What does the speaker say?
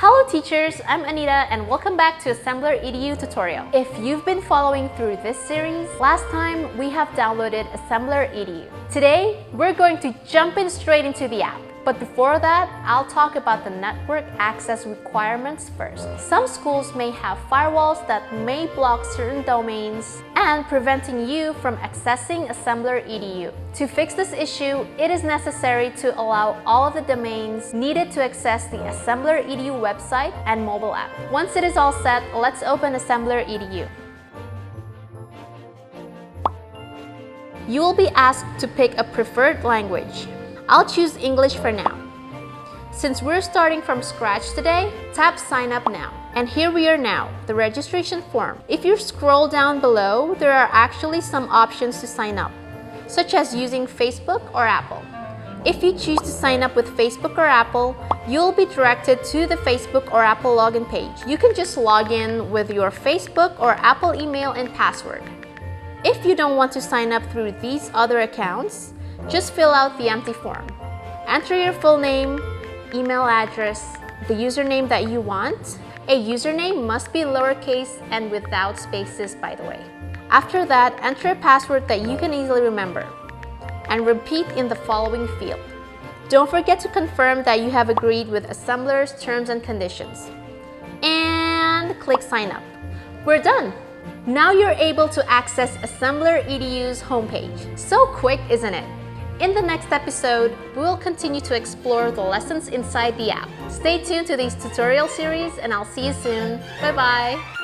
Hello teachers, I'm Anita and welcome back to Assemblr EDU tutorial. If you've been following through this series, last time we have downloaded Assemblr EDU. Today, we're going to jump in straight into the app. But before that, I'll talk about the network access requirements first. Some schools may have firewalls that may block certain domains and preventing you from accessing Assemblr EDU. To fix this issue, it is necessary to allow all of the domains needed to access the Assemblr EDU website and mobile app. Once it is all set, let's open Assemblr EDU. You will be asked to pick a preferred language. I'll choose English for now. Since we're starting from scratch today, tap Sign Up Now. And here we are now, the registration form. If you scroll down below, there are actually some options to sign up, such as using Facebook or Apple. If you choose to sign up with Facebook or Apple, you'll be directed to the Facebook or Apple login page. You can just log in with your Facebook or Apple email and password. If you don't want to sign up through these other accounts, just fill out the empty form. Enter your full name, email address, the username that you want. A username must be lowercase and without spaces, by the way. After that, enter a password that you can easily remember and repeat in the following field. Don't forget to confirm that you have agreed with Assemblr's terms and conditions. And click Sign Up. We're done! Now you're able to access Assemblr EDU's homepage. So quick, isn't it? In the next episode, we will continue to explore the lessons inside the app. Stay tuned to these tutorial series and I'll see you soon. Bye-bye!